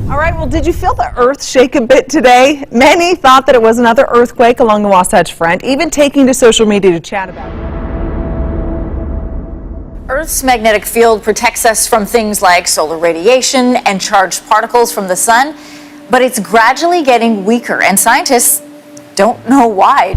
All right, well, did you feel the earth shake a bit today? Many thought that it was another earthquake along the Wasatch Front, even taking to social media to chat about it. Earth's magnetic field protects us from things like solar radiation and charged particles from the sun, but it's gradually getting weaker, and scientists don't know why.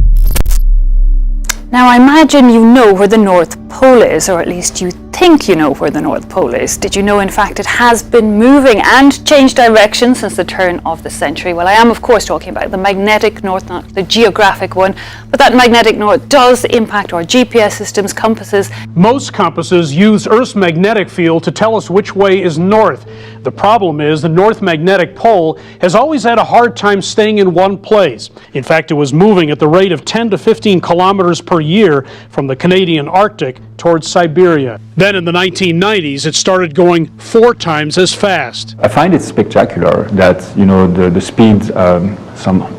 Now, I imagine you know where the North Pole is, or at least you think you know where the North Pole is. Did you know, in fact, it has been moving and changed direction since the turn of the century? Well, I am, of course, talking about the magnetic north, not the geographic one, but that magnetic north does impact our GPS systems, compasses. Most compasses use Earth's magnetic field to tell us which way is north. The problem is the North Magnetic Pole has always had a hard time staying in one place. In fact, it was moving at the rate of 10 to 15 kilometers per year from the Canadian Arctic towards Siberia. Then in the 1990s, it started going 4 times as fast. I find it spectacular that, the speed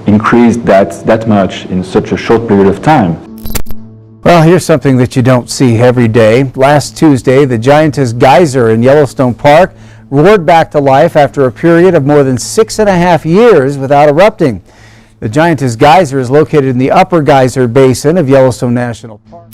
increased that much in such a short period of time. Well, here's something that you don't see every day. Last Tuesday, the giantess geyser in Yellowstone Park roared back to life after a period of more than 6.5 years without erupting. The giantess geyser is located in the upper geyser basin of Yellowstone National Park.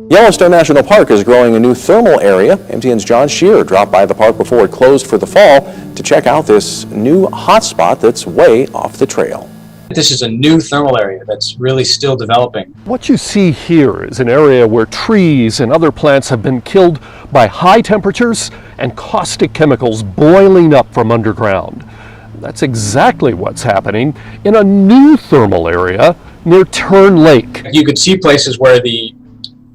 Yellowstone National Park is growing a new thermal area. MTN's John Shearer dropped by the park before it closed for the fall to check out this new hotspot that's way off the trail. This is a new thermal area that's really still developing. What you see here is an area where trees and other plants have been killed by high temperatures and caustic chemicals boiling up from underground. That's exactly what's happening in a new thermal area near Turn Lake. You could see places where the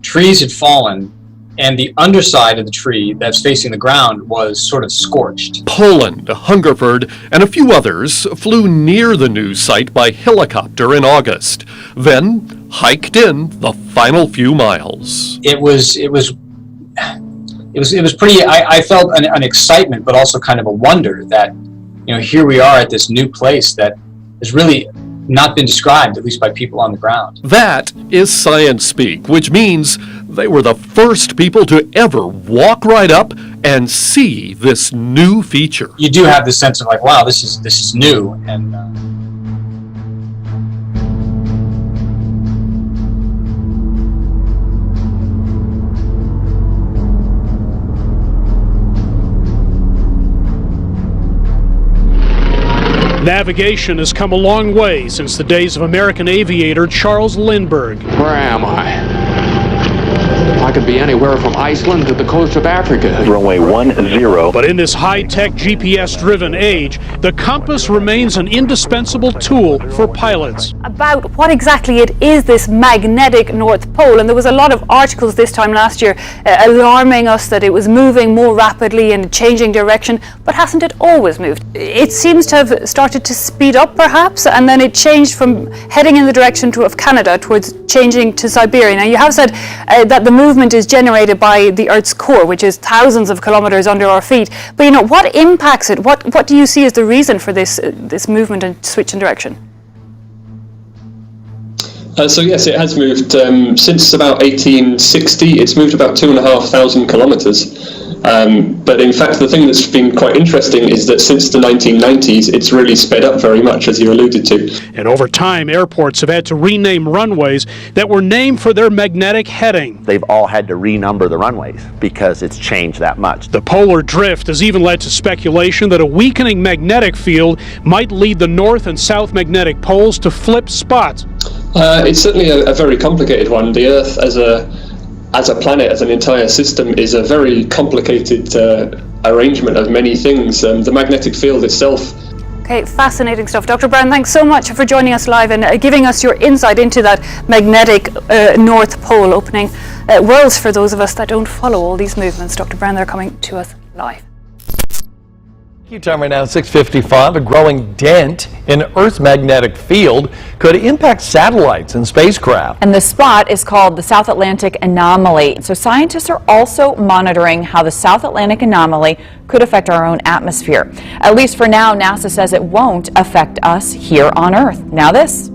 trees had fallen and the underside of the tree that's facing the ground was sort of scorched. Poland, Hungerford, and a few others flew near the new site by helicopter in August, then hiked in the final few miles. It was pretty, I felt an excitement, but also kind of a wonder that, here we are at this new place that has really not been described, at least by people on the ground. That is science speak, which means they were the first people to ever walk right up and see this new feature. You do have this sense of like, wow, this is new, and Navigation has come a long way since the days of American aviator Charles Lindbergh. Where am I? I could be anywhere from Iceland to the coast of Africa. Runway 10. But in this high-tech GPS-driven age, the compass remains an indispensable tool for pilots. About what exactly it is, this magnetic North Pole, and there was a lot of articles this time last year alarming us that it was moving more rapidly and changing direction, but hasn't it always moved? It seems to have started to speed up perhaps, and then it changed from heading in the direction of Canada towards changing to Siberia. Now, you have said that the movement is generated by the Earth's core, which is thousands of kilometers under our feet. But what impacts it? What do you see as the reason for this movement and switch in direction? So yes, it has moved since about 1860. It's moved about 2,500 kilometers. But in fact, the thing that's been quite interesting is that since the 1990s, it's really sped up very much, as you alluded to. And over time, airports have had to rename runways that were named for their magnetic heading. They've all had to renumber the runways because it's changed that much. The polar drift has even led to speculation that a weakening magnetic field might lead the north and south magnetic poles to flip spots. It's certainly a very complicated one. The Earth as a planet, as an entire system, is a very complicated arrangement of many things. The magnetic field itself. Okay, fascinating stuff. Dr. Brown, thanks so much for joining us live and giving us your insight into that magnetic North Pole, opening worlds for those of us that don't follow all these movements. Dr. Brown, they're coming to us live. Time right now, 6:55. A growing dent in Earth's magnetic field could impact satellites and spacecraft. And the spot is called the South Atlantic Anomaly. So scientists are also monitoring how the South Atlantic Anomaly could affect our own atmosphere. At least for now, NASA says it won't affect us here on Earth. Now this.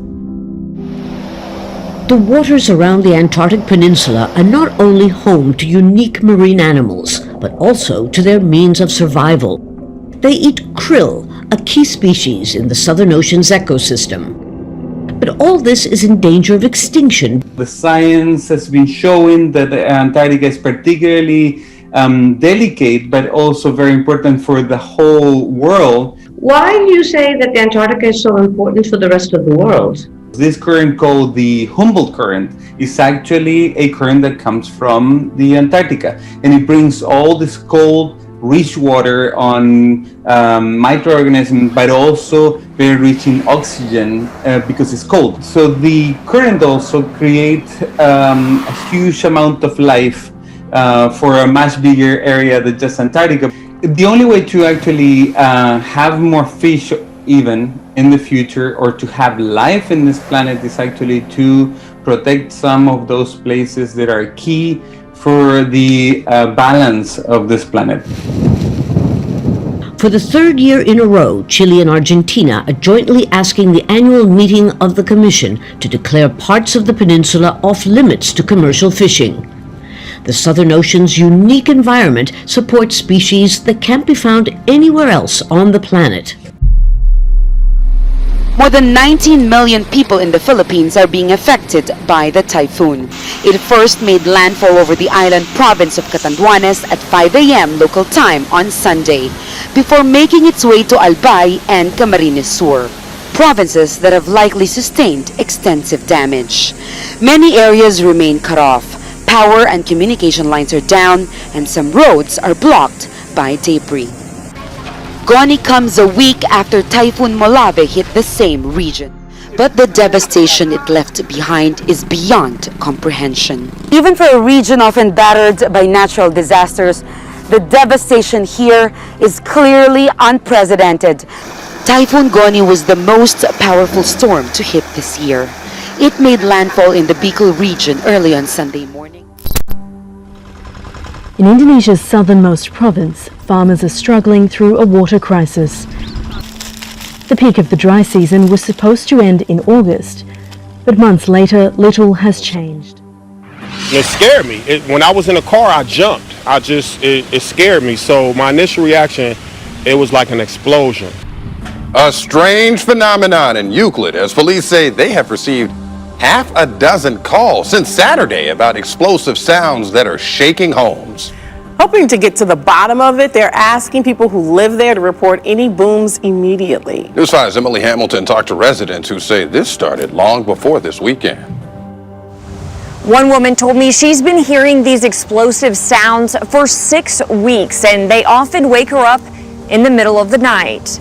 The waters around the Antarctic Peninsula are not only home to unique marine animals, but also to their means of survival. They eat krill, a key species in the Southern Ocean's ecosystem. But all this is in danger of extinction. The science has been showing that Antarctica is particularly delicate, but also very important for the whole world. Why do you say that Antarctica is so important for the rest of the world? This current called the Humboldt current is actually a current that comes from the Antarctica, and it brings all this cold, rich water on microorganisms, but also very rich in oxygen because it's cold. So the current also creates a huge amount of life for a much bigger area than just Antarctica. The only way to actually have more fish even in the future, or to have life in this planet, is actually to protect some of those places that are key for the balance of this planet. For the third year in a row, Chile and Argentina are jointly asking the annual meeting of the Commission to declare parts of the peninsula off limits to commercial fishing. The Southern Ocean's unique environment supports species that can't be found anywhere else on the planet. More than 19 million people in the Philippines are being affected by the typhoon. It first made landfall over the island province of Catanduanes at 5 a.m. local time on Sunday, before making its way to Albay and Camarines Sur, provinces that have likely sustained extensive damage. Many areas remain cut off. Power and communication lines are down, and some roads are blocked by debris. Goni comes a week after Typhoon Molave hit the same region. But the devastation it left behind is beyond comprehension. Even for a region often battered by natural disasters, the devastation here is clearly unprecedented. Typhoon Goni was the most powerful storm to hit this year. It made landfall in the Bicol region early on Sunday morning. In Indonesia's southernmost province, farmers are struggling through a water crisis. The peak of the dry season was supposed to end in August, but months later, little has changed. It scared me. When I was in the car, I jumped. It scared me. So my initial reaction, it was like an explosion. A strange phenomenon in Euclid, as police say they have received half a dozen calls since Saturday about explosive sounds that are shaking homes. Hoping to get to the bottom of it, they're asking people who live there to report any booms immediately. News 5's Emily Hamilton talked to residents who say this started long before this weekend. One woman told me she's been hearing these explosive sounds for 6 weeks, and they often wake her up in the middle of the night.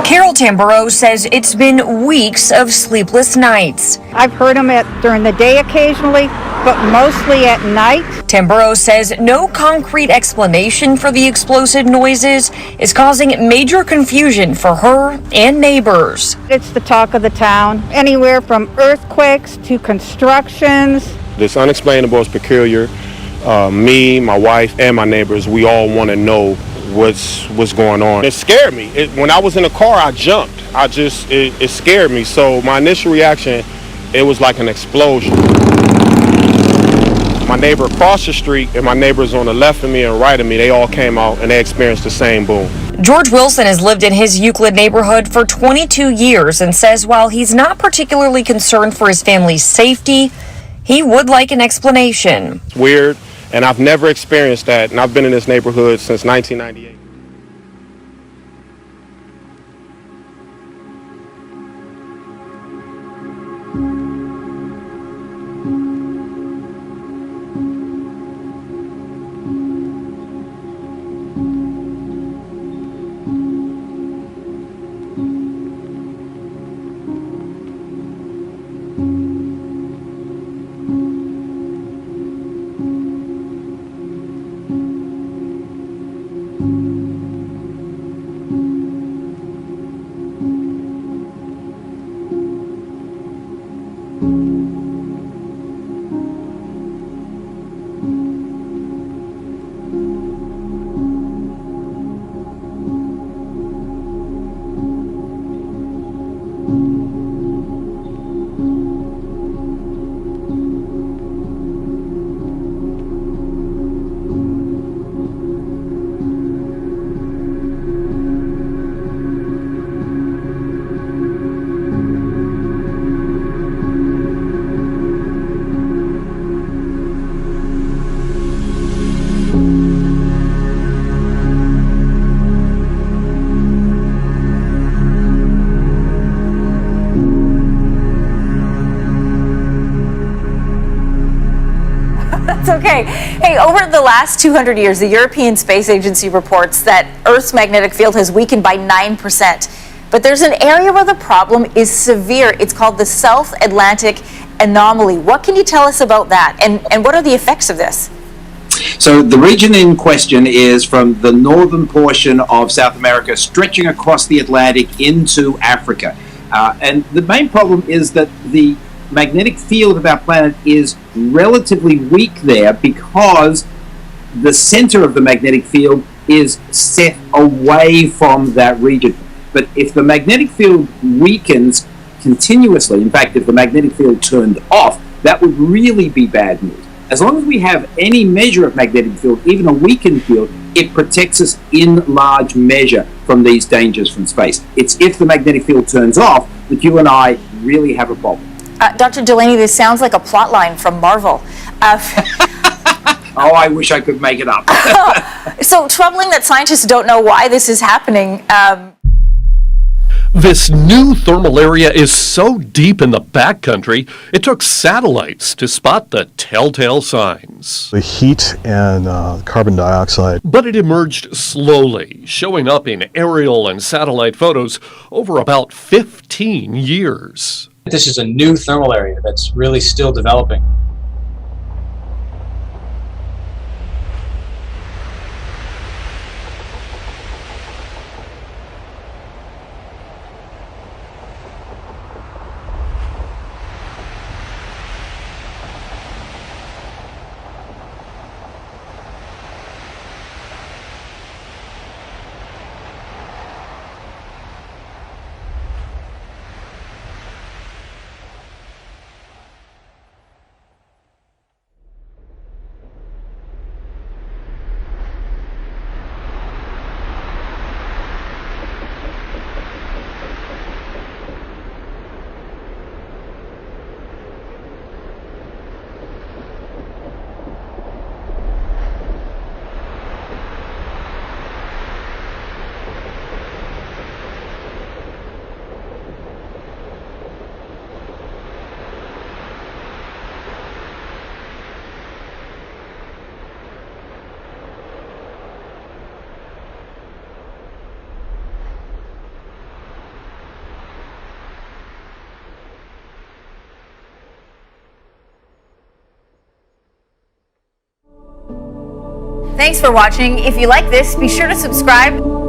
Carol Tamburo says it's been weeks of sleepless nights. I've heard them during the day occasionally, but mostly at night. Tamburo says no concrete explanation for the explosive noises is causing major confusion for her and neighbors. It's the talk of the town, anywhere from earthquakes to constructions. This unexplainable is peculiar. Me, my wife, and my neighbors, we all want to know what's going on. It scared me. When I was in the car, I jumped. It scared me. So my initial reaction, it was like an explosion. My neighbor across the street and my neighbors on the left of me and right of me, they all came out and they experienced the same boom. George Wilson has lived in his Euclid neighborhood for 22 years and says while he's not particularly concerned for his family's safety, he would like an explanation. It's weird. And I've never experienced that, and I've been in this neighborhood since 1998. you. Okay. Hey, over the last 200 years, the European Space Agency reports that Earth's magnetic field has weakened by 9%. But there's an area where the problem is severe. It's called the South Atlantic Anomaly. What can you tell us about that? And what are the effects of this? So the region in question is from the northern portion of South America, stretching across the Atlantic into Africa. And the main problem is that the magnetic field of our planet is relatively weak there because the center of the magnetic field is set away from that region. But if the magnetic field weakens continuously, in fact, if the magnetic field turned off, that would really be bad news. As long as we have any measure of magnetic field, even a weakened field, it protects us in large measure from these dangers from space. It's if the magnetic field turns off that you and I really have a problem. Dr. Delaney, this sounds like a plot line from Marvel. Oh, I wish I could make it up. So troubling that scientists don't know why this is happening. This new thermal area is so deep in the backcountry, it took satellites to spot the telltale signs. The heat and carbon dioxide. But it emerged slowly, showing up in aerial and satellite photos over about 15 years. This is a new thermal area that's really still developing. Thanks for watching. If you like this, be sure to subscribe.